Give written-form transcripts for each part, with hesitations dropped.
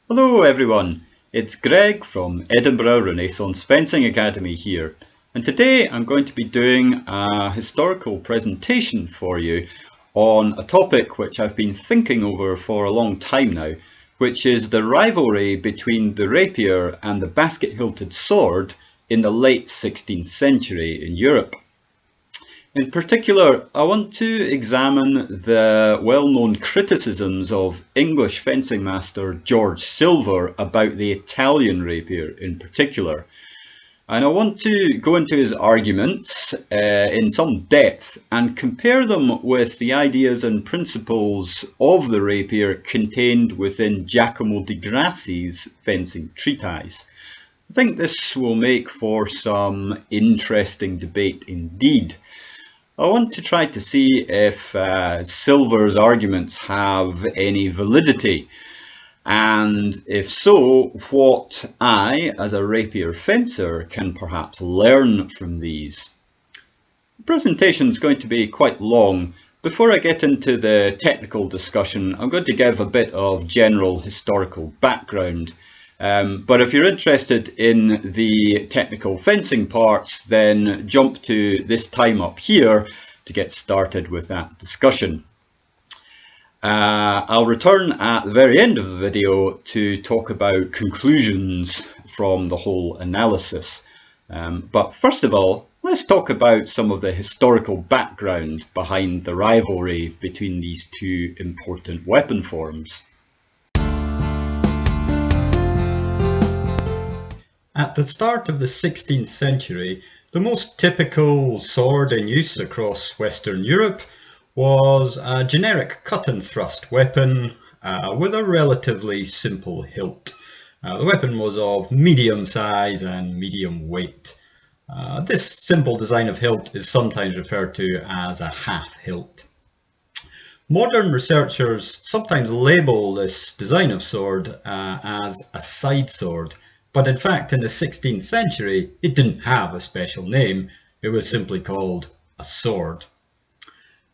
Hello everyone, it's Greg from Edinburgh Renaissance Fencing Academy here, and today I'm going to be doing a historical presentation for you on a topic which I've been thinking over for a long time now, which is the rivalry between the rapier and the basket-hilted sword in the late 16th century in Europe. In particular, I want to examine the well-known criticisms of English fencing master George Silver about the Italian rapier in particular. And I want to go into his arguments in some depth and compare them with the ideas and principles of the rapier contained within Giacomo di Grassi's fencing treatise. I think this will make for some interesting debate indeed. I want to try to see if Silver's arguments have any validity, and if so, what I, as a rapier fencer, can perhaps learn from these. The presentation is going to be quite long. Before I get into the technical discussion, I'm going to give a bit of general historical background. But if you're interested in the technical fencing parts, then jump to this time up here to get started with that discussion. I'll return at the very end of the video to talk about conclusions from the whole analysis. But first of all, let's talk about some of the historical background behind the rivalry between these two important weapon forms. At the start of the 16th century, the most typical sword in use across Western Europe was a generic cut and thrust weapon with a relatively simple hilt. The weapon was of medium size and medium weight. This simple design of hilt is sometimes referred to as a half hilt. Modern researchers sometimes label this design of sword as a side sword. But in fact, in the 16th century, it didn't have a special name. It was simply called a sword.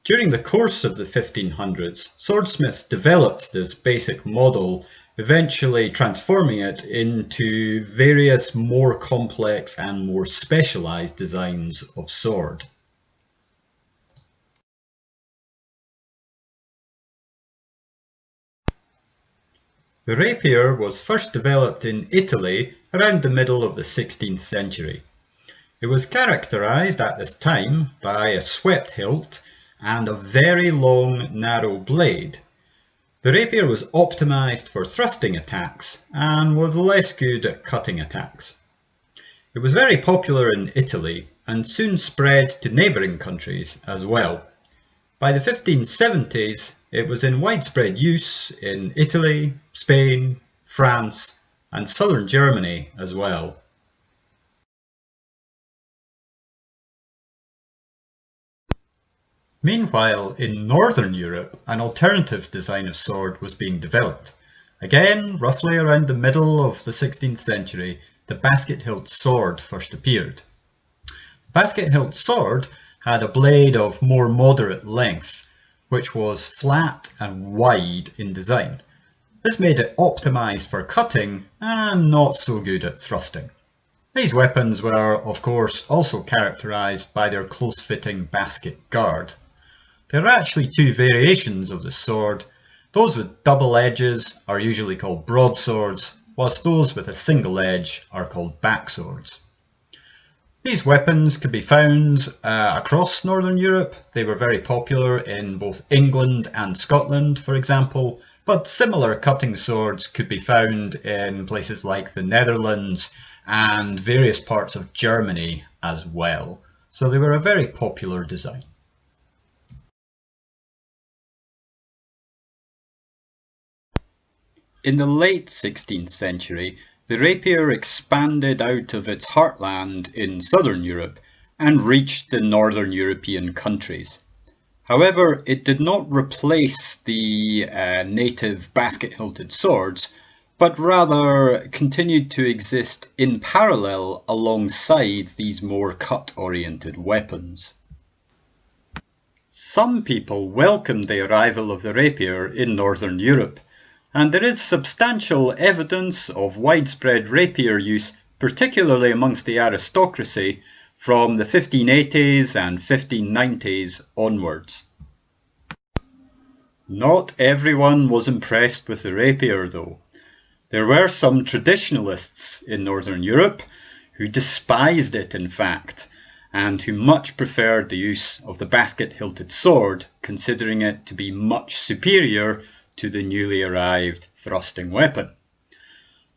During the course of the 1500s, swordsmiths developed this basic model, eventually transforming it into various more complex and more specialized designs of sword. The rapier was first developed in Italy around the middle of the 16th century. It was characterized at this time by a swept hilt and a very long, narrow blade. The rapier was optimized for thrusting attacks and was less good at cutting attacks. It was very popular in Italy and soon spread to neighboring countries as well. By the 1570s, it was in widespread use in Italy, Spain, France, and southern Germany as well. Meanwhile, in northern Europe, an alternative design of sword was being developed. Again, roughly around the middle of the 16th century, the basket-hilt sword first appeared. The basket-hilt sword had a blade of more moderate length, which was flat and wide in design. This made it optimized for cutting and not so good at thrusting. These weapons were, of course, also characterized by their close-fitting basket guard. There are actually two variations of the sword. Those with double edges are usually called broadswords, whilst those with a single edge are called backswords. These weapons could be found across Northern Europe. They were very popular in both England and Scotland, for example, but similar cutting swords could be found in places like the Netherlands and various parts of Germany as well. So they were a very popular design. In the late 16th century, the rapier expanded out of its heartland in southern Europe and reached the northern European countries. However, it did not replace the native basket-hilted swords, but rather continued to exist in parallel alongside these more cut-oriented weapons. Some people welcomed the arrival of the rapier in northern Europe, and there is substantial evidence of widespread rapier use, particularly amongst the aristocracy, from the 1580s and 1590s onwards. Not everyone was impressed with the rapier though. There were some traditionalists in Northern Europe who despised it in fact, and who much preferred the use of the basket-hilted sword, considering it to be much superior to the newly arrived thrusting weapon.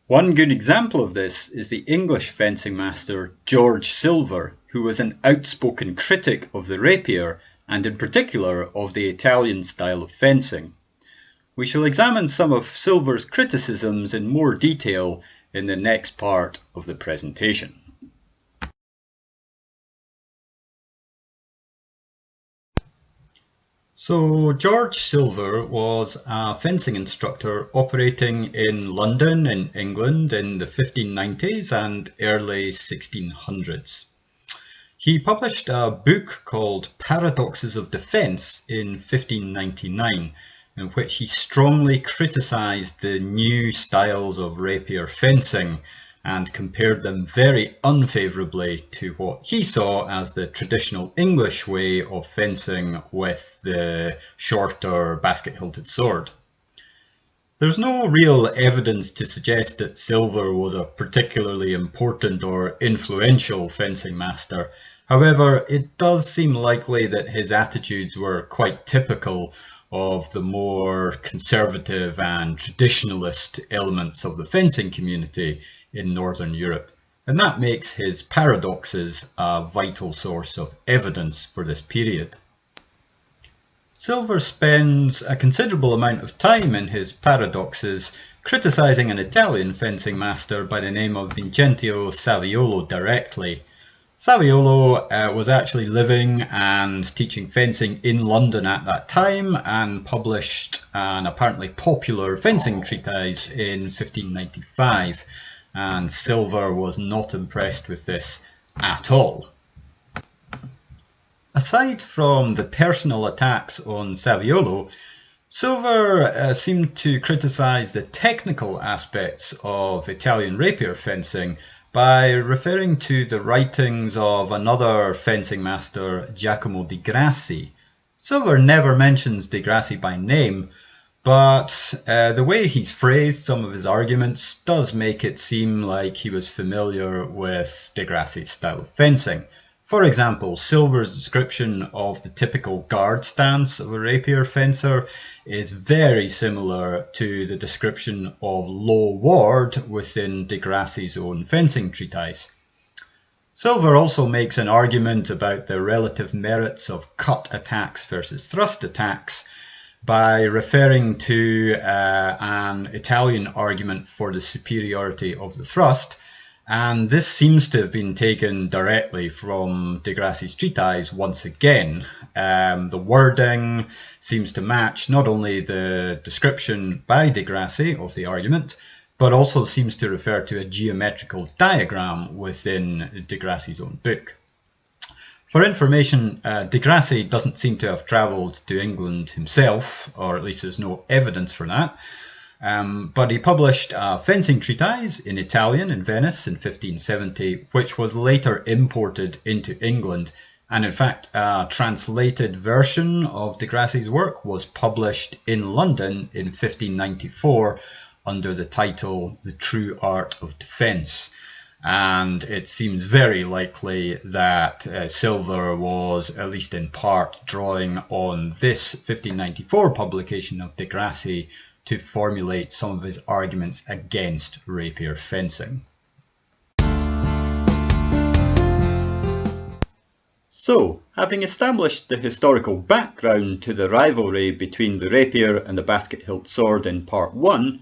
One good example of this is the English fencing master George Silver, who was an outspoken critic of the rapier and in particular of the Italian style of fencing. We shall examine some of Silver's criticisms in more detail in the next part of the presentation. So George Silver was a fencing instructor operating in London in England in the 1590s and early 1600s. He published a book called Paradoxes of Defence in 1599, in which he strongly criticised the new styles of rapier fencing and compared them very unfavourably to what he saw as the traditional English way of fencing with the shorter basket-hilted sword. There's no real evidence to suggest that Silver was a particularly important or influential fencing master. However, it does seem likely that his attitudes were quite typical of the more conservative and traditionalist elements of the fencing community in Northern Europe, and that makes his paradoxes a vital source of evidence for this period. Silver spends a considerable amount of time in his paradoxes criticising an Italian fencing master by the name of Vincentio Saviolo directly. Saviolo was actually living and teaching fencing in London at that time and published an apparently popular fencing treatise in 1595, and Silver was not impressed with this at all. Aside from the personal attacks on Saviolo, Silver seemed to criticise the technical aspects of Italian rapier fencing by referring to the writings of another fencing master, Giacomo di Grassi. Silver never mentions di Grassi by name, but the way he's phrased some of his arguments does make it seem like he was familiar with di Grassi's style of fencing. For example, Silver's description of the typical guard stance of a rapier fencer is very similar to the description of low ward within di Grassi's own fencing treatise. Silver also makes an argument about the relative merits of cut attacks versus thrust attacks by referring to an Italian argument for the superiority of the thrust. And this seems to have been taken directly from di Grassi's treatise once again. The wording seems to match not only the description by di Grassi of the argument, but also seems to refer to a geometrical diagram within di Grassi's own book. For information, di Grassi doesn't seem to have travelled to England himself, or at least there's no evidence for that. But he published a fencing treatise in Italian in Venice in 1570, which was later imported into England, and in fact a translated version of di Grassi's work was published in London in 1594 under the title The True Art of Defence. And it seems very likely that Silver was, at least in part, drawing on this 1594 publication of di Grassi to formulate some of his arguments against rapier fencing. So, having established the historical background to the rivalry between the rapier and the basket-hilt sword in part 1,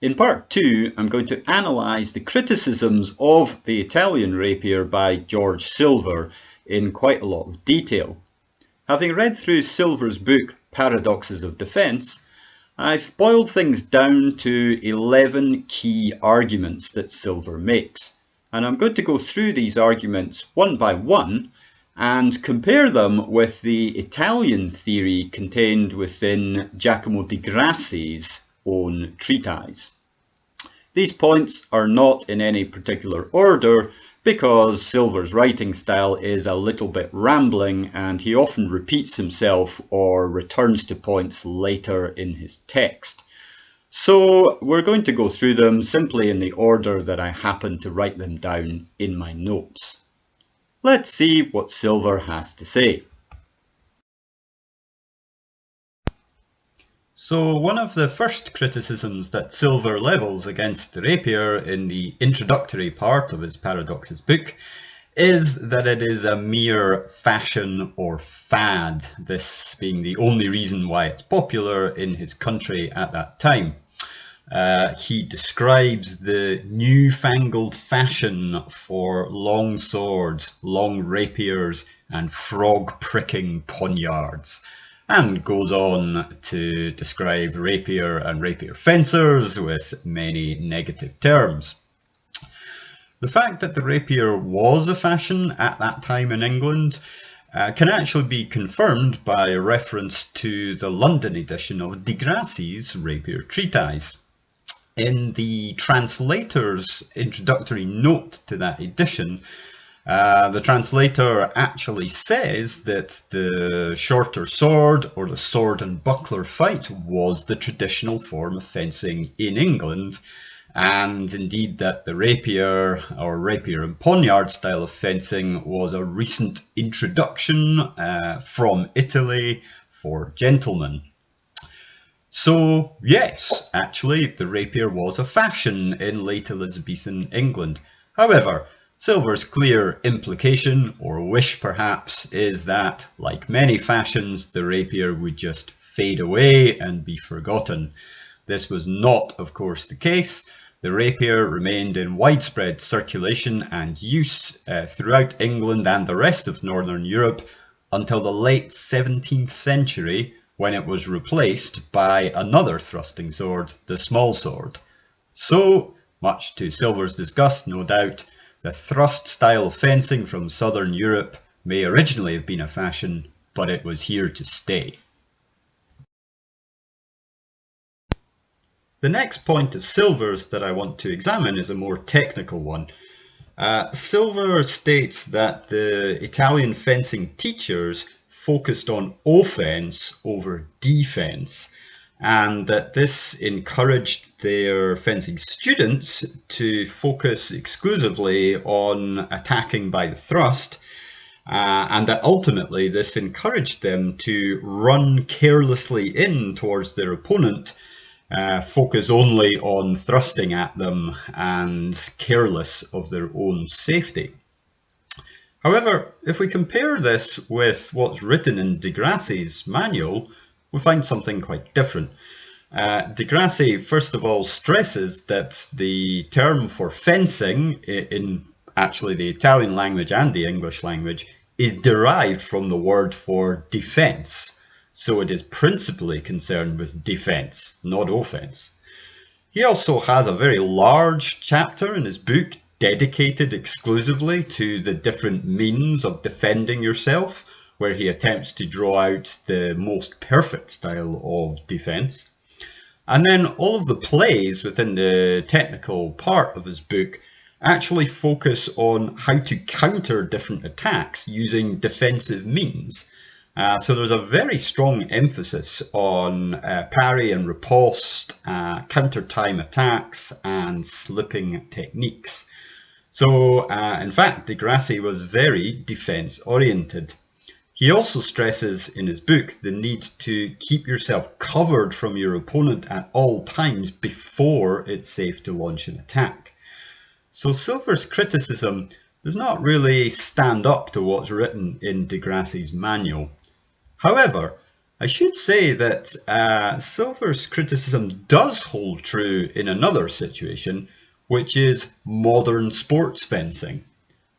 in part 2 I'm going to analyse the criticisms of the Italian rapier by George Silver in quite a lot of detail. Having read through Silver's book Paradoxes of Defence, I've boiled things down to 11 key arguments that Silver makes, and I'm going to go through these arguments one by one and compare them with the Italian theory contained within Giacomo di Grassi's own treatise. These points are not in any particular order because Silver's writing style is a little bit rambling and he often repeats himself or returns to points later in his text. So we're going to go through them simply in the order that I happen to write them down in my notes. Let's see what Silver has to say. So one of the first criticisms that Silver levels against the rapier in the introductory part of his Paradoxes book is that it is a mere fashion or fad, this being the only reason why it's popular in his country at that time. He describes the newfangled fashion for long swords, long rapiers and frog-pricking poniards, and goes on to describe rapier and rapier fencers with many negative terms. The fact that the rapier was a fashion at that time in England can actually be confirmed by a reference to the London edition of de Grassi's Rapier Treatise. In the translator's introductory note to that edition, the translator actually says that the shorter sword or the sword and buckler fight was the traditional form of fencing in England, and indeed that the rapier or rapier and poniard style of fencing was a recent introduction from Italy for gentlemen. So yes, actually the rapier was a fashion in late Elizabethan England. However, Silver's clear implication, or wish perhaps, is that, like many fashions, the rapier would just fade away and be forgotten. This was not, of course, the case. The rapier remained in widespread circulation and use throughout England and the rest of Northern Europe until the late 17th century, when it was replaced by another thrusting sword, the small sword. So, much to Silver's disgust, no doubt, the thrust style of fencing from southern Europe may originally have been a fashion, but it was here to stay. The next point of Silver's that I want to examine is a more technical one. Silver states that the Italian fencing teachers focused on offence over defence, and that this encouraged their fencing students to focus exclusively on attacking by the thrust, and that ultimately this encouraged them to run carelessly in towards their opponent, focus only on thrusting at them and careless of their own safety. However, if we compare this with what's written in de Grassi's manual, we find something quite different. De Grassi, first of all, stresses that the term for fencing in actually the Italian language and the English language is derived from the word for defence. So it is principally concerned with defence, not offence. He also has a very large chapter in his book dedicated exclusively to the different means of defending yourself, where he attempts to draw out the most perfect style of defence. And then all of the plays within the technical part of his book actually focus on how to counter different attacks using defensive means. So there's a very strong emphasis on parry and riposte, counter-time attacks and slipping techniques. So in fact, de Grassi was very defence-oriented. He also stresses in his book the need to keep yourself covered from your opponent at all times before it's safe to launch an attack. So Silver's criticism does not really stand up to what's written in de Grassi's manual. However, I should say that Silver's criticism does hold true in another situation, which is modern sports fencing.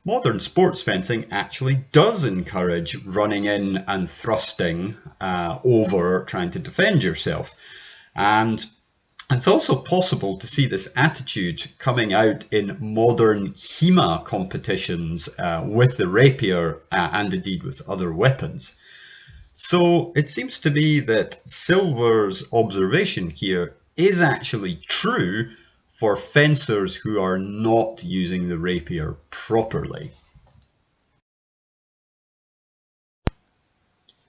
Modern sports fencing actually does encourage running in and thrusting over trying to defend yourself. And it's also possible to see this attitude coming out in modern HEMA competitions with the rapier and indeed with other weapons. So it seems to be that Silver's observation here is actually true for fencers who are not using the rapier properly.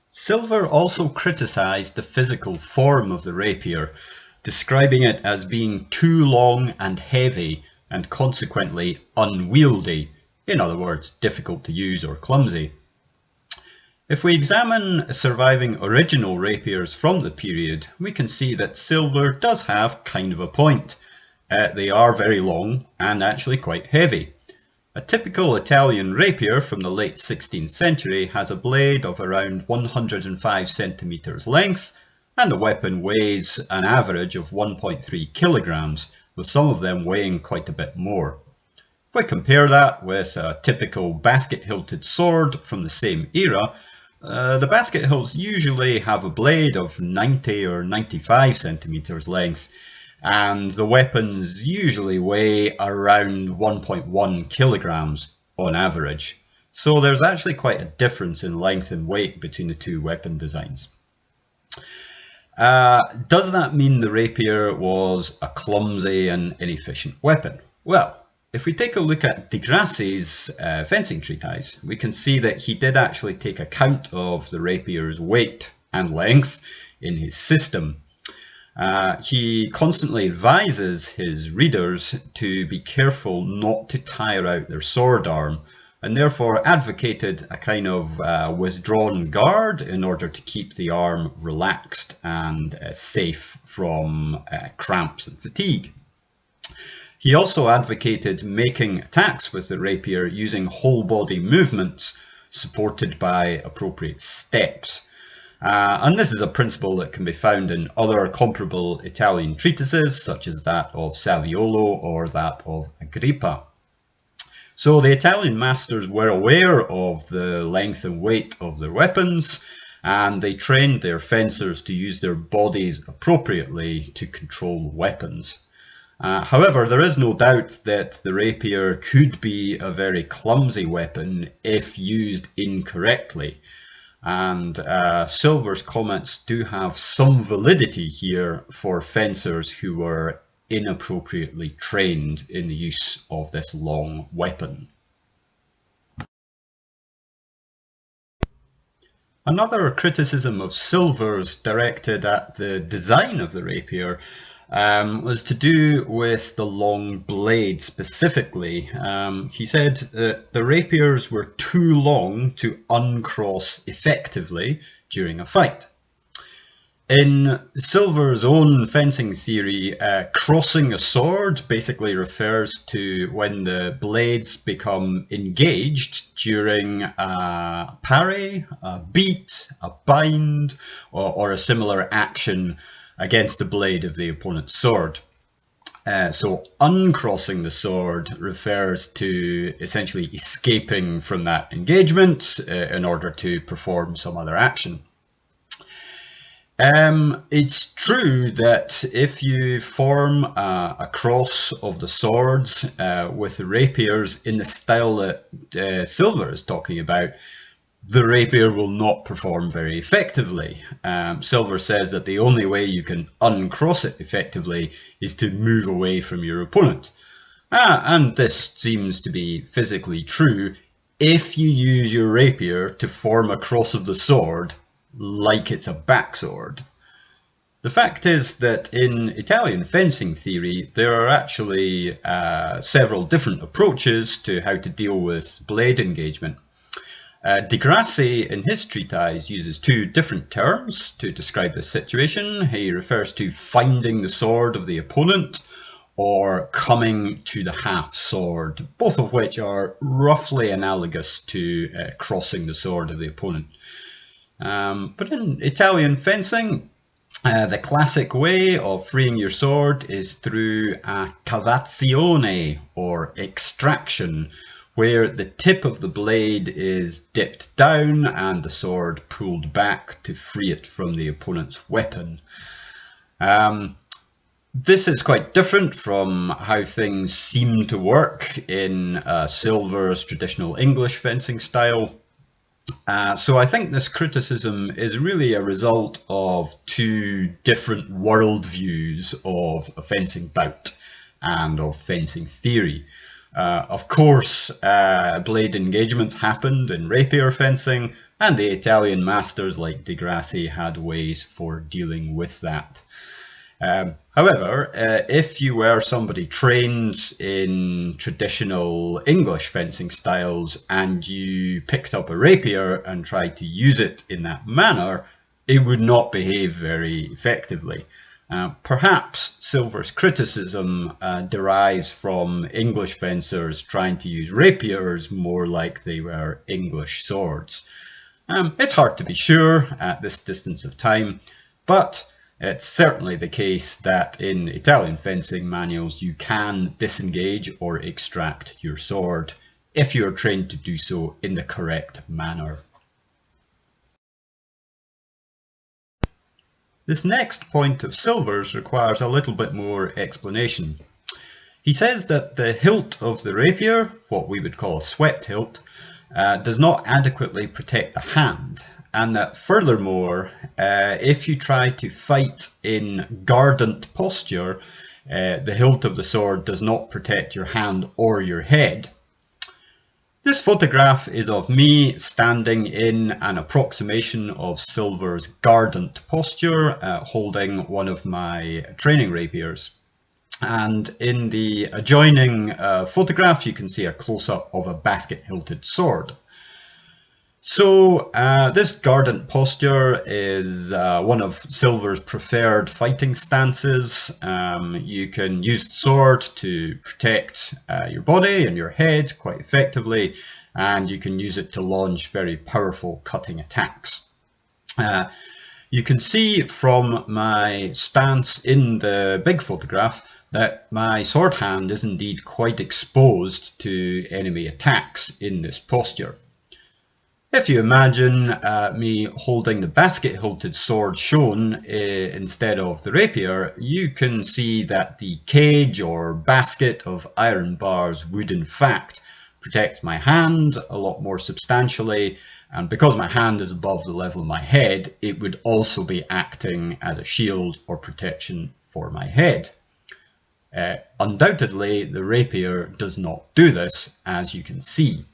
Silver also criticised the physical form of the rapier, describing it as being too long and heavy and consequently unwieldy, in other words, difficult to use or clumsy. If we examine surviving original rapiers from the period, we can see that silver does have kind of a point. They are very long and actually quite heavy. A typical Italian rapier from the late 16th century has a blade of around 105 centimeters length, and the weapon weighs an average of 1.3 kilograms, with some of them weighing quite a bit more. If we compare that with a typical basket-hilted sword from the same era, the basket hilts usually have a blade of 90 or 95 centimeters length, and the weapons usually weigh around 1.1 kilograms on average. So there's actually quite a difference in length and weight between the two weapon designs. Does that mean the rapier was a clumsy and inefficient weapon? Well, if we take a look at Di Grassi's fencing treatise, we can see that he did actually take account of the rapier's weight and length in his system. He constantly advises his readers to be careful not to tire out their sword arm, and therefore advocated a kind of withdrawn guard in order to keep the arm relaxed and safe from cramps and fatigue. He also advocated making attacks with the rapier using whole body movements supported by appropriate steps. And this is a principle that can be found in other comparable Italian treatises, such as that of Saviolo or that of Agrippa. So the Italian masters were aware of the length and weight of their weapons, and they trained their fencers to use their bodies appropriately to control weapons. However, there is no doubt that the rapier could be a very clumsy weapon if used incorrectly. And Silver's comments do have some validity here for fencers who were inappropriately trained in the use of this long weapon. Another criticism of Silver's directed at the design of the rapier was to do with the long blade specifically. He said that the rapiers were too long to uncross effectively during a fight. In Silver's own fencing theory, crossing a sword basically refers to when the blades become engaged during a parry, a beat, a bind, or a similar action against the blade of the opponent's sword. So uncrossing the sword refers to essentially escaping from that engagement in order to perform some other action. It's true that if you form a cross of the swords with the rapiers in the style that Silver is talking about, the rapier will not perform very effectively. Silver says that the only way you can uncross it effectively is to move away from your opponent. And this seems to be physically true if you use your rapier to form a cross of the sword like it's a backsword. The fact is that in Italian fencing theory, there are actually several different approaches to how to deal with blade engagement. Di Grassi in his treatise uses two different terms to describe this situation. He refers to finding the sword of the opponent or coming to the half sword, both of which are roughly analogous to crossing the sword of the opponent. But in Italian fencing, the classic way of freeing your sword is through a cavazione or extraction, where the tip of the blade is dipped down and the sword pulled back to free it from the opponent's weapon. This is quite different from how things seem to work in Silver's traditional English fencing style. So I think this criticism is really a result of two different worldviews of a fencing bout and of fencing theory. Of course, blade engagements happened in rapier fencing, and the Italian masters like Di Grassi had ways for dealing with that. However, if you were somebody trained in traditional English fencing styles and you picked up a rapier and tried to use it in that manner, it would not behave very effectively. Perhaps Silver's criticism derives from English fencers trying to use rapiers more like they were English swords. It's hard to be sure at this distance of time, but it's certainly the case that in Italian fencing manuals you can disengage or extract your sword if you are trained to do so in the correct manner. This next point of Silver's requires a little bit more explanation. He says that the hilt of the rapier, what we would call a swept hilt, does not adequately protect the hand, and that furthermore, if you try to fight in guardant posture, the hilt of the sword does not protect your hand or your head. This photograph is of me standing in an approximation of Silver's guardant posture, holding one of my training rapiers. And in the adjoining photograph, you can see a close-up of a basket-hilted sword. So this guardant posture is one of Silver's preferred fighting stances. You can use the sword to protect your body and your head quite effectively, and you can use it to launch very powerful cutting attacks. You can see from my stance in the big photograph that my sword hand is indeed quite exposed to enemy attacks in this posture. If you imagine me holding the basket-hilted sword shown instead of the rapier, you can see that the cage or basket of iron bars would in fact protect my hand a lot more substantially, and because my hand is above the level of my head, it would also be acting as a shield or protection for my head. Undoubtedly, the rapier does not do this, as you can see.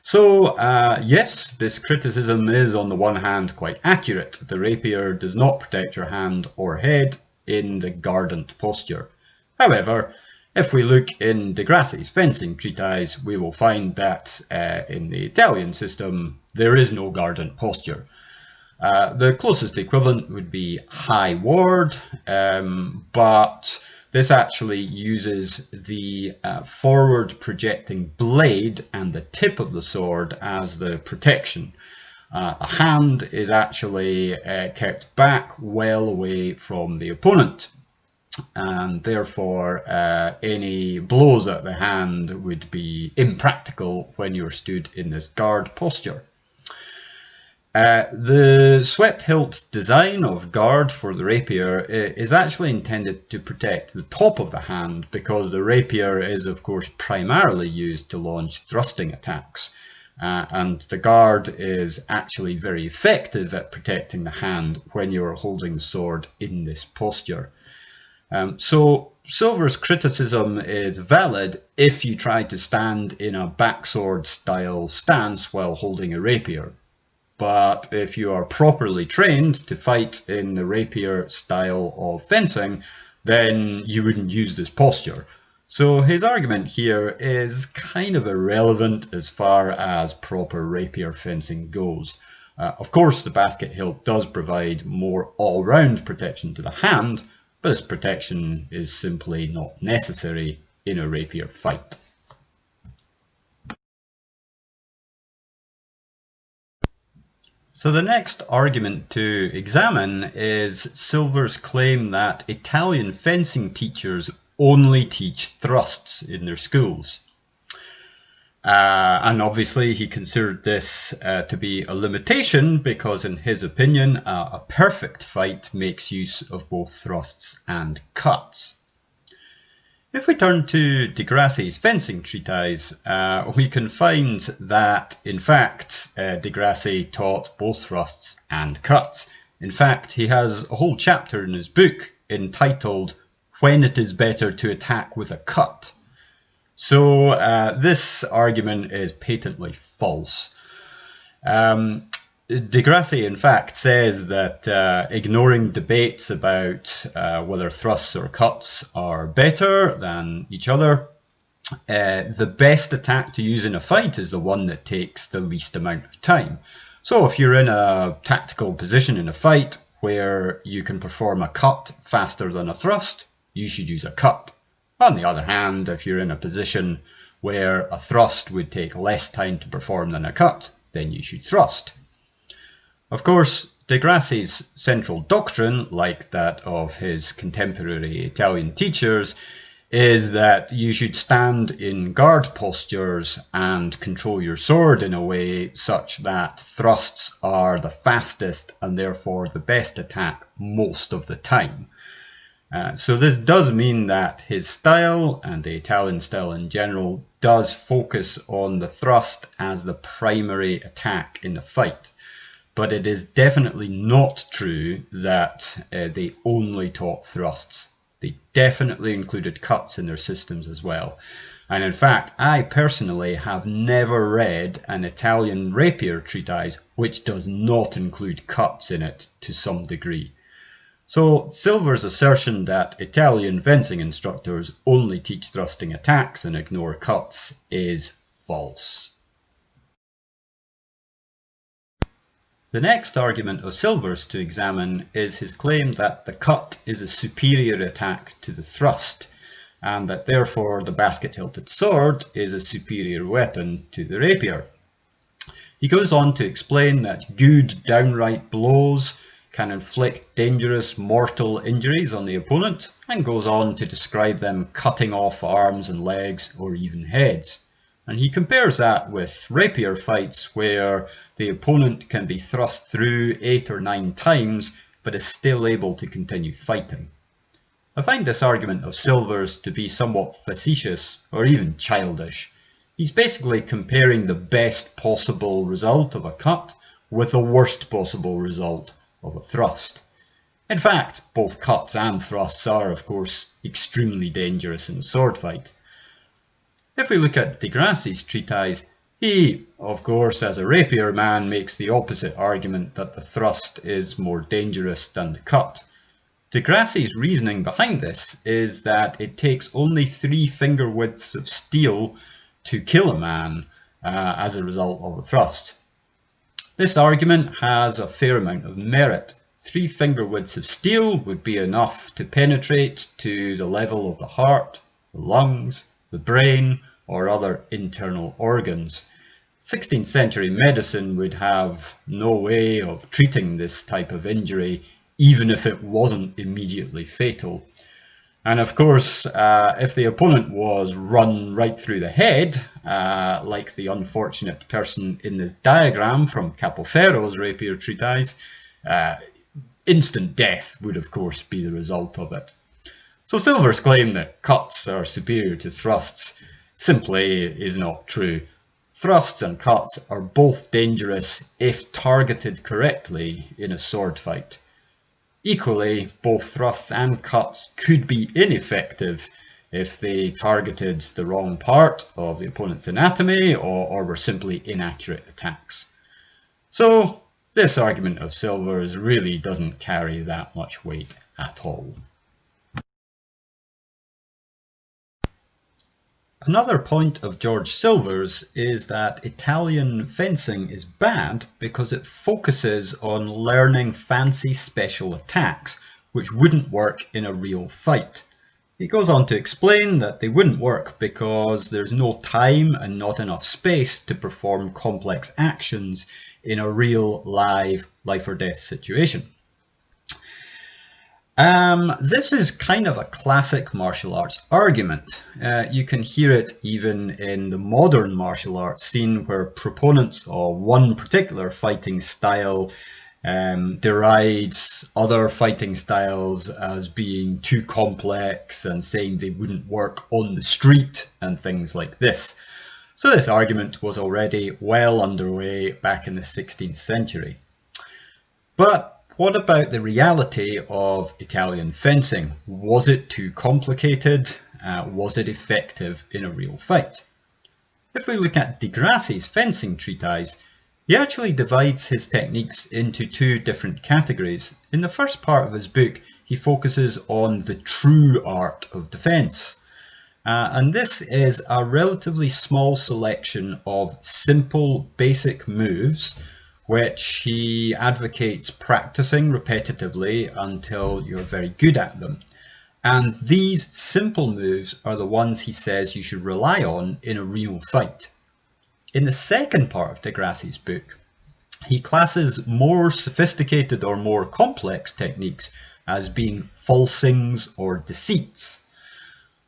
So yes, this criticism is on the one hand quite accurate. The rapier does not protect your hand or head in the guardant posture. However, if we look in Di Grassi's fencing treatise, we will find that in the Italian system there is no guardant posture. The closest equivalent would be high ward, but this actually uses the forward projecting blade and the tip of the sword as the protection. A hand is actually kept back well away from the opponent, and therefore any blows at the hand would be impractical when you're stood in this guard posture. The swept hilt design of guard for the rapier is actually intended to protect the top of the hand, because the rapier is of course primarily used to launch thrusting attacks, and the guard is actually very effective at protecting the hand when you're holding the sword in this posture. So Silver's criticism is valid if you try to stand in a backsword style stance while holding a rapier. But if you are properly trained to fight in the rapier style of fencing, then you wouldn't use this posture. So his argument here is kind of irrelevant as far as proper rapier fencing goes. Of course, the basket hilt does provide more all-round protection to the hand, but this protection is simply not necessary in a rapier fight. So the next argument to examine is Silver's claim that Italian fencing teachers only teach thrusts in their schools. And obviously he considered this to be a limitation because in his opinion a perfect fight makes use of both thrusts and cuts. If we turn to de Grassi's fencing treatise, we can find that, in fact, de Grassi taught both thrusts and cuts. In fact, he has a whole chapter in his book entitled "When it is better to attack with a cut." So this argument is patently false. De Grassi, in fact, says that ignoring debates about whether thrusts or cuts are better than each other, the best attack to use in a fight is the one that takes the least amount of time. So if you're in a tactical position in a fight where you can perform a cut faster than a thrust, you should use a cut. On the other hand, if you're in a position where a thrust would take less time to perform than a cut, then you should thrust. Of course, de Grassi's central doctrine, like that of his contemporary Italian teachers, is that you should stand in guard postures and control your sword in a way such that thrusts are the fastest and therefore the best attack most of the time. So this does mean that his style, and the Italian style in general, does focus on the thrust as the primary attack in the fight. But it is definitely not true that they only taught thrusts. They definitely included cuts in their systems as well. And in fact, I personally have never read an Italian rapier treatise which does not include cuts in it to some degree. So Silver's assertion that Italian fencing instructors only teach thrusting attacks and ignore cuts is false. The next argument of Silver's to examine is his claim that the cut is a superior attack to the thrust, and that therefore the basket-hilted sword is a superior weapon to the rapier. He goes on to explain that good downright blows can inflict dangerous mortal injuries on the opponent, and goes on to describe them cutting off arms and legs or even heads. And he compares that with rapier fights where the opponent can be thrust through 8 or 9 times but is still able to continue fighting. I find this argument of Silver's to be somewhat facetious or even childish. He's basically comparing the best possible result of a cut with the worst possible result of a thrust. In fact, both cuts and thrusts are, of course, extremely dangerous in a sword fight. If we look at de Grassi's treatise, he, of course, as a rapier man, makes the opposite argument that the thrust is more dangerous than the cut. De Grassi's reasoning behind this is that it takes only 3 finger widths of steel to kill a man as a result of a thrust. This argument has a fair amount of merit. 3 finger widths of steel would be enough to penetrate to the level of the heart, the lungs, the brain, or other internal organs. 16th century medicine would have no way of treating this type of injury, even if it wasn't immediately fatal. And of course, if the opponent was run right through the head, like the unfortunate person in this diagram from Capoferro's rapier treatise, instant death would of course be the result of it. So Silver's claim that cuts are superior to thrusts simply is not true. Thrusts and cuts are both dangerous if targeted correctly in a sword fight. Equally, both thrusts and cuts could be ineffective if they targeted the wrong part of the opponent's anatomy or were simply inaccurate attacks. So this argument of Silver's really doesn't carry that much weight at all. Another point of George Silver's is that Italian fencing is bad because it focuses on learning fancy special attacks which wouldn't work in a real fight. He goes on to explain that they wouldn't work because there's no time and not enough space to perform complex actions in a real live life or death situation. This is kind of a classic martial arts argument. You can hear it even in the modern martial arts scene where proponents of one particular fighting style derides other fighting styles as being too complex and saying they wouldn't work on the street and things like this. So this argument was already well underway back in the 16th century. But what about the reality of Italian fencing? Was it too complicated? Was it effective in a real fight? If we look at Di Grassi's fencing treatise, he actually divides his techniques into two different categories. In the first part of his book, he focuses on the true art of defence. And this is a relatively small selection of simple, basic moves which he advocates practicing repetitively until you're very good at them. And these simple moves are the ones he says you should rely on in a real fight. In the second part of Di Grassi's book, he classes more sophisticated or more complex techniques as being falsings or deceits.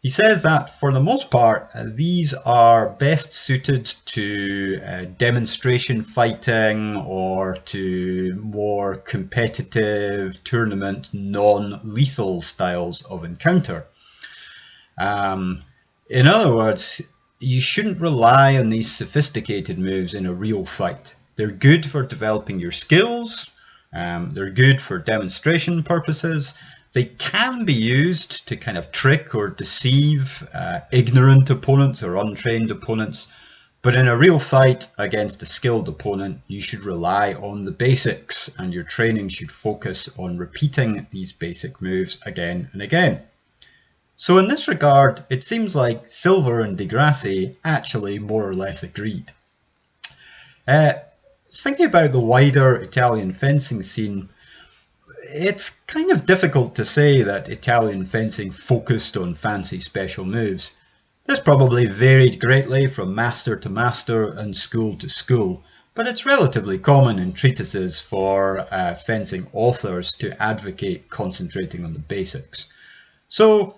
He says that for the most part, these are best suited to demonstration fighting or to more competitive tournament non-lethal styles of encounter. In other words, you shouldn't rely on these sophisticated moves in a real fight. They're good for developing your skills, they're good for demonstration purposes. They can be used to kind of trick or deceive ignorant opponents or untrained opponents, but in a real fight against a skilled opponent, you should rely on the basics, and your training should focus on repeating these basic moves again and again. So in this regard, it seems like Silver and Di Grassi actually more or less agreed. Thinking about the wider Italian fencing scene, it's kind of difficult to say that Italian fencing focused on fancy special moves. This probably varied greatly from master to master and school to school, but it's relatively common in treatises for fencing authors to advocate concentrating on the basics. So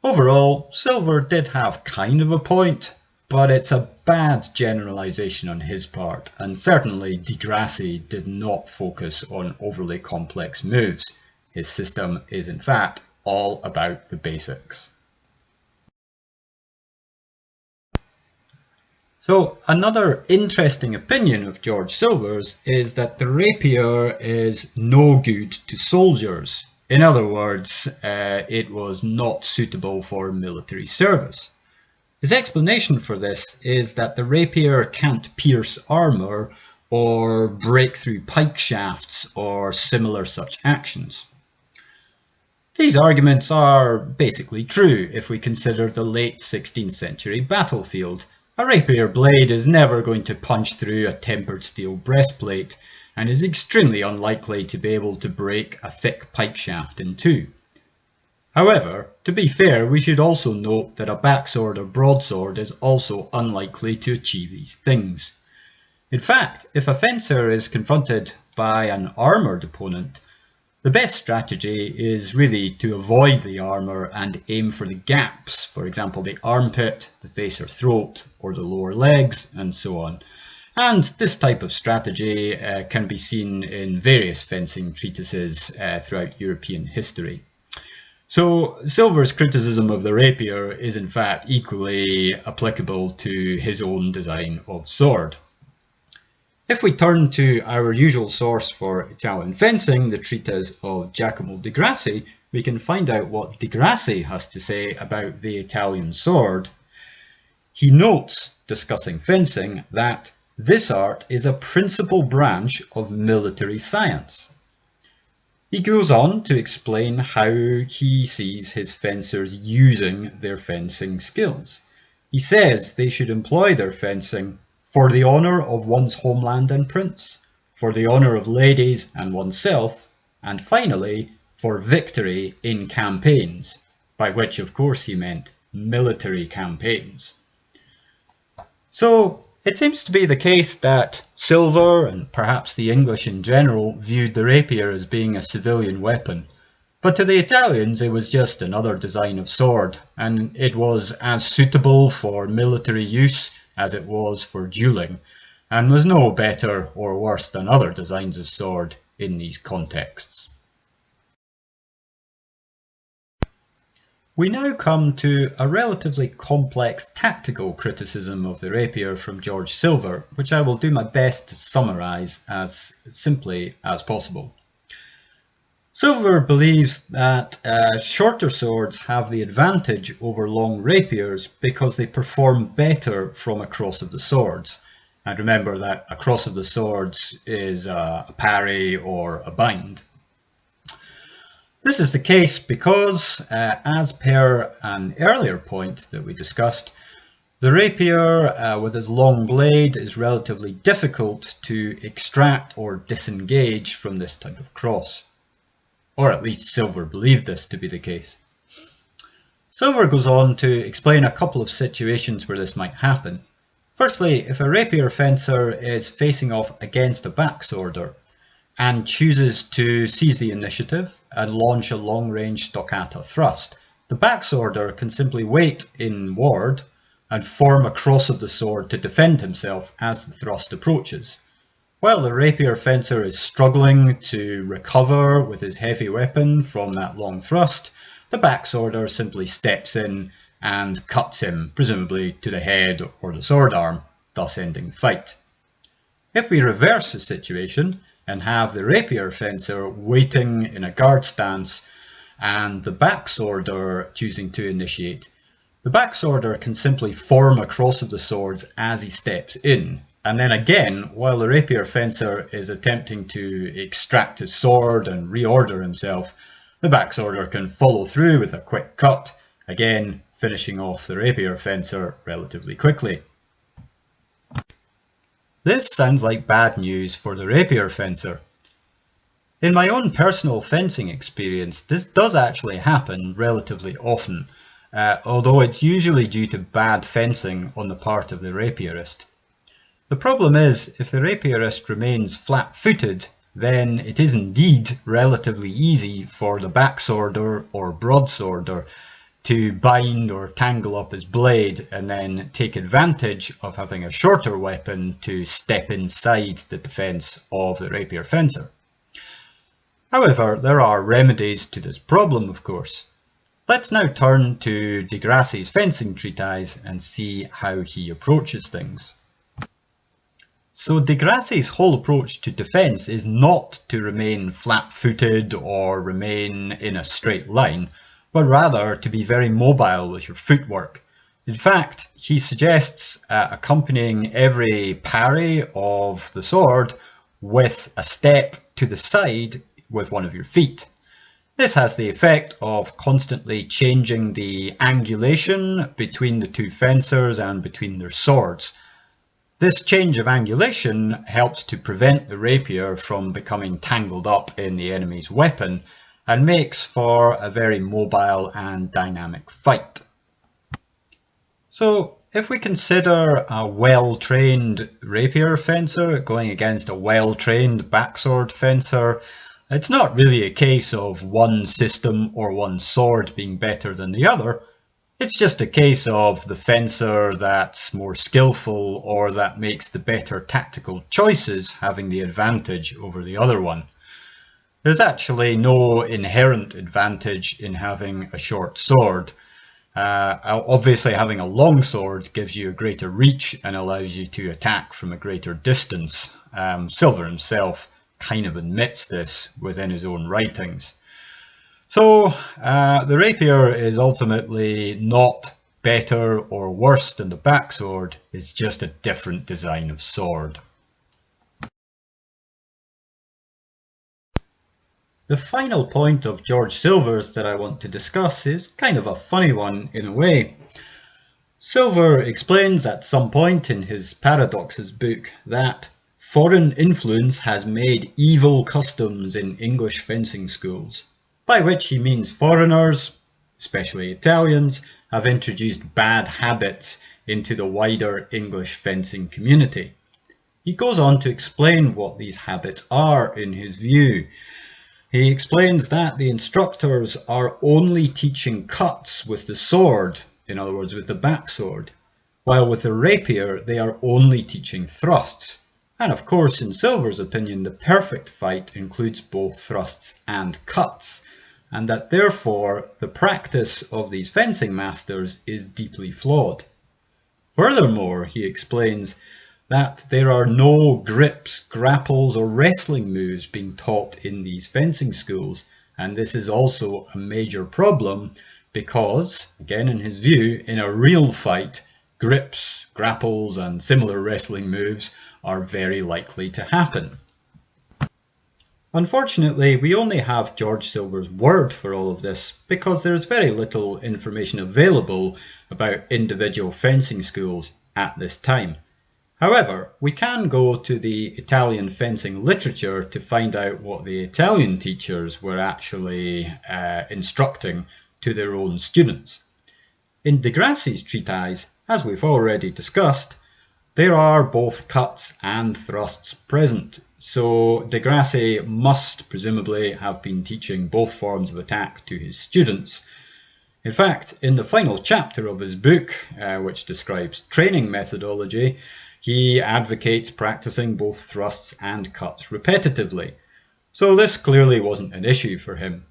overall, Silver did have kind of a point, but it's a bad generalization on his part, and certainly Di Grassi did not focus on overly complex moves. His system is in fact all about the basics. So another interesting opinion of George Silver's is that the rapier is no good to soldiers. In other words, it was not suitable for military service. His explanation for this is that the rapier can't pierce armour or break through pike shafts or similar such actions. These arguments are basically true if we consider the late 16th century battlefield. A rapier blade is never going to punch through a tempered steel breastplate and is extremely unlikely to be able to break a thick pike shaft in two. However, to be fair, we should also note that a backsword or broadsword is also unlikely to achieve these things. In fact, if a fencer is confronted by an armoured opponent, the best strategy is really to avoid the armour and aim for the gaps, for example the armpit, the face or throat, or the lower legs, and so on. And this type of strategy can be seen in various fencing treatises throughout European history. So Silver's criticism of the rapier is in fact equally applicable to his own design of sword. If we turn to our usual source for Italian fencing, the treatise of Giacomo di Grassi, we can find out what Di Grassi has to say about the Italian sword. He notes, discussing fencing, that this art is a principal branch of military science. He goes on to explain how he sees his fencers using their fencing skills. He says they should employ their fencing for the honour of one's homeland and prince, for the honour of ladies and oneself, and finally for victory in campaigns, by which of course he meant military campaigns. So it seems to be the case that Silver, and perhaps the English in general, viewed the rapier as being a civilian weapon. But to the Italians it was just another design of sword, and it was as suitable for military use as it was for duelling, and was no better or worse than other designs of sword. in these contexts. We now come to a relatively complex tactical criticism of the rapier from George Silver, which I will do my best to summarise as simply as possible. Silver believes that shorter swords have the advantage over long rapiers because they perform better from a cross of the swords. And remember that a cross of the swords is a parry or a bind. This is the case because, as per an earlier point that we discussed, the rapier with its long blade is relatively difficult to extract or disengage from this type of cross. Or at least Silver believed this to be the case. Silver goes on to explain a couple of situations where this might happen. Firstly, if a rapier fencer is facing off against a backsworder and chooses to seize the initiative and launch a long-range stoccata thrust, the backsworder can simply wait in ward and form a cross of the sword to defend himself as the thrust approaches. While the rapier fencer is struggling to recover with his heavy weapon from that long thrust, the backsworder simply steps in and cuts him, presumably to the head or the sword arm, thus ending the fight. If we reverse the situation and have the rapier fencer waiting in a guard stance and the backsworder choosing to initiate, the backsworder can simply form a cross of the swords as he steps in. And then again, while the rapier fencer is attempting to extract his sword and reorder himself, the backsworder can follow through with a quick cut, again finishing off the rapier fencer relatively quickly. This sounds like bad news for the rapier fencer. In my own personal fencing experience, this does actually happen relatively often, although it's usually due to bad fencing on the part of the rapierist. The problem is, if the rapierist remains flat-footed, then it is indeed relatively easy for the backsworder or broadsworder to bind or tangle up his blade and then take advantage of having a shorter weapon to step inside the defence of the rapier fencer. However, there are remedies to this problem, of course. Let's now turn to di Grassi's fencing treatise and see how he approaches things. So di Grassi's whole approach to defence is not to remain flat-footed or remain in a straight line, but rather to be very mobile with your footwork. In fact, he suggests accompanying every parry of the sword with a step to the side with one of your feet. This has the effect of constantly changing the angulation between the two fencers and between their swords. This change of angulation helps to prevent the rapier from becoming tangled up in the enemy's weapon and makes for a very mobile and dynamic fight. So, if we consider a well-trained rapier fencer going against a well-trained backsword fencer, it's not really a case of one system or one sword being better than the other. It's just a case of the fencer that's more skillful or that makes the better tactical choices having the advantage over the other one. There's actually no inherent advantage in having a short sword. Obviously, having a long sword gives you a greater reach and allows you to attack from a greater distance. Silver himself kind of admits this within his own writings. So, the rapier is ultimately not better or worse than the backsword, it's just a different design of sword. The final point of George Silver's that I want to discuss is kind of a funny one in a way. Silver explains at some point in his Paradoxes book that foreign influence has made evil customs in English fencing schools, by which he means foreigners, especially Italians, have introduced bad habits into the wider English fencing community. He goes on to explain what these habits are in his view. He explains that the instructors are only teaching cuts with the sword, in other words with the backsword, while with the rapier they are only teaching thrusts. And of course, in Silver's opinion, the perfect fight includes both thrusts and cuts, and that therefore the practice of these fencing masters is deeply flawed. Furthermore, he explains that there are no grips, grapples or wrestling moves being taught in these fencing schools, and this is also a major problem because, again in his view, in a real fight, grips, grapples and similar wrestling moves are very likely to happen. Unfortunately, we only have George Silver's word for all of this because there is very little information available about individual fencing schools at this time. However, we can go to the Italian fencing literature to find out what the Italian teachers were actually instructing to their own students. In di Grassi's treatise, as we've already discussed, there are both cuts and thrusts present, so di Grassi must presumably have been teaching both forms of attack to his students. In fact, in the final chapter of his book, which describes training methodology, he advocates practicing both thrusts and cuts repetitively, so this clearly wasn't an issue for him.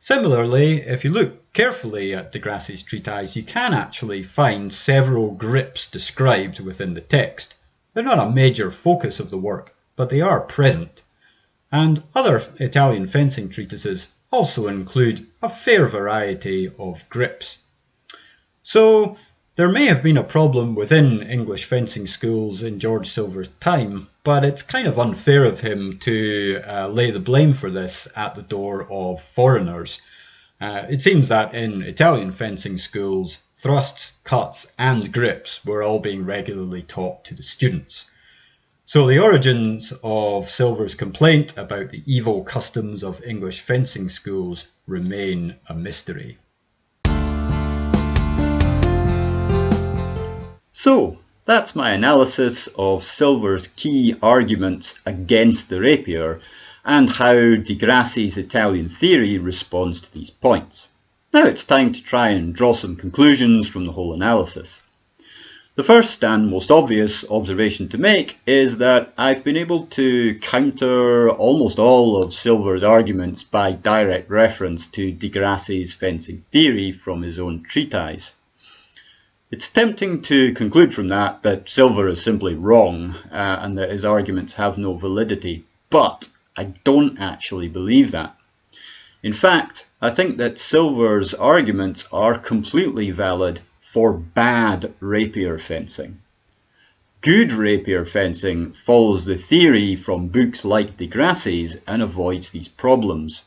Similarly, if you look carefully at di Grassi's treatise, you can actually find several grips described within the text. They're not a major focus of the work, but they are present. And other Italian fencing treatises also include a fair variety of grips. So there may have been a problem within English fencing schools in George Silver's time, but it's kind of unfair of him to lay the blame for this at the door of foreigners. It seems that in Italian fencing schools, thrusts, cuts and grips were all being regularly taught to the students. So the origins of Silver's complaint about the evil customs of English fencing schools remain a mystery. So, that's my analysis of Silver's key arguments against the rapier and how di Grassi's Italian theory responds to these points. Now it's time to try and draw some conclusions from the whole analysis. The first and most obvious observation to make is that I've been able to counter almost all of Silver's arguments by direct reference to di Grassi's fencing theory from his own treatise. It's tempting to conclude from that Silver is simply wrong and that his arguments have no validity, but I don't actually believe that. In fact, I think that Silver's arguments are completely valid for bad rapier fencing. Good rapier fencing follows the theory from books like di Grassi's and avoids these problems.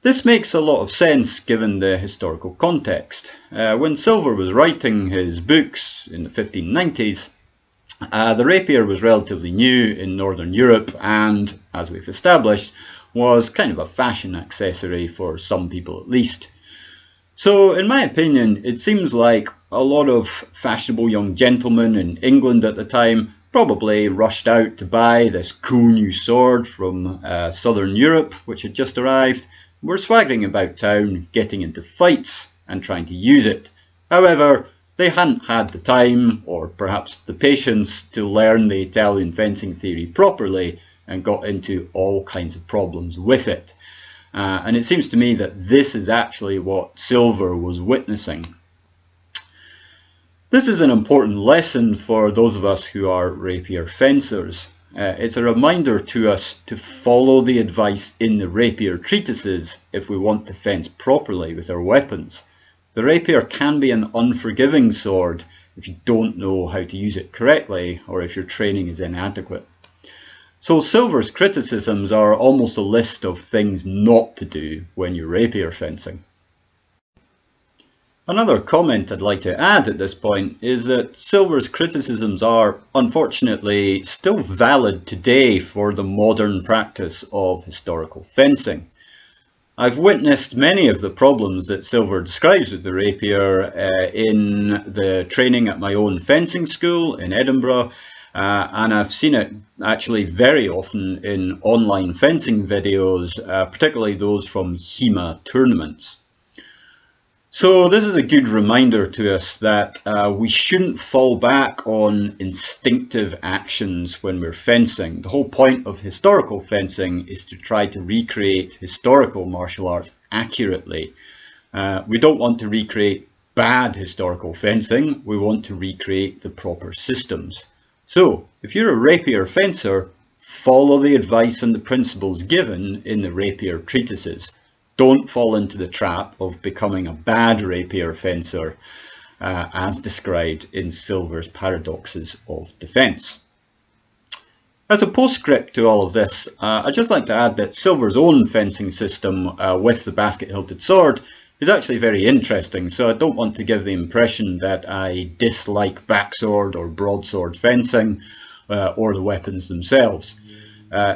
This makes a lot of sense given the historical context. When Silver was writing his books in the 1590s, the rapier was relatively new in Northern Europe and, as we've established, was kind of a fashion accessory for some people at least. So, in my opinion, it seems like a lot of fashionable young gentlemen in England at the time probably rushed out to buy this cool new sword from Southern Europe, which had just arrived, were swaggering about town, getting into fights and trying to use it. However, they hadn't had the time, or perhaps the patience, to learn the Italian fencing theory properly and got into all kinds of problems with it. And it seems to me that this is actually what Silver was witnessing. This is an important lesson for those of us who are rapier fencers. It's a reminder to us to follow the advice in the rapier treatises if we want to fence properly with our weapons. The rapier can be an unforgiving sword if you don't know how to use it correctly or if your training is inadequate. So Silver's criticisms are almost a list of things not to do when you're rapier fencing. Another comment I'd like to add at this point is that Silver's criticisms are, unfortunately, still valid today for the modern practice of historical fencing. I've witnessed many of the problems that Silver describes with the rapier in the training at my own fencing school in Edinburgh, and I've seen it actually very often in online fencing videos, particularly those from HEMA tournaments. So this is a good reminder to us that we shouldn't fall back on instinctive actions when we're fencing. The whole point of historical fencing is to try to recreate historical martial arts accurately. We don't want to recreate bad historical fencing, we want to recreate the proper systems. So if you're a rapier fencer, follow the advice and the principles given in the rapier treatises. Don't fall into the trap of becoming a bad rapier fencer, as described in Silver's Paradoxes of Defence. As a postscript to all of this, I'd just like to add that Silver's own fencing system with the basket-hilted sword is actually very interesting, so I don't want to give the impression that I dislike backsword or broadsword fencing or the weapons themselves.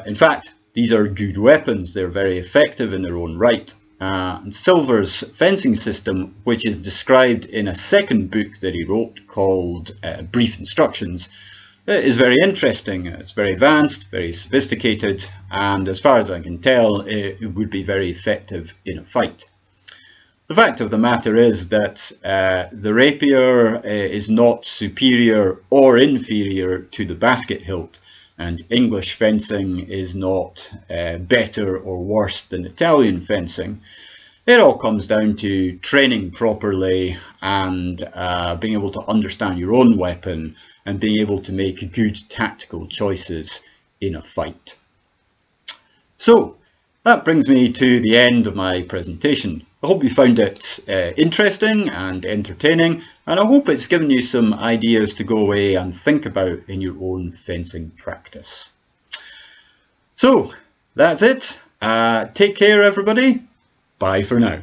In fact, these are good weapons, they're very effective in their own right. And Silver's fencing system, which is described in a second book that he wrote called Brief Instructions, is very interesting. It's very advanced, very sophisticated, and as far as I can tell, it would be very effective in a fight. The fact of the matter is that the rapier is not superior or inferior to the basket hilt, and English fencing is not better or worse than Italian fencing. It all comes down to training properly and being able to understand your own weapon and being able to make good tactical choices in a fight. So that brings me to the end of my presentation. I hope you found it interesting and entertaining, and I hope it's given you some ideas to go away and think about in your own fencing practice. So that's it. Take care, everybody. Bye for now.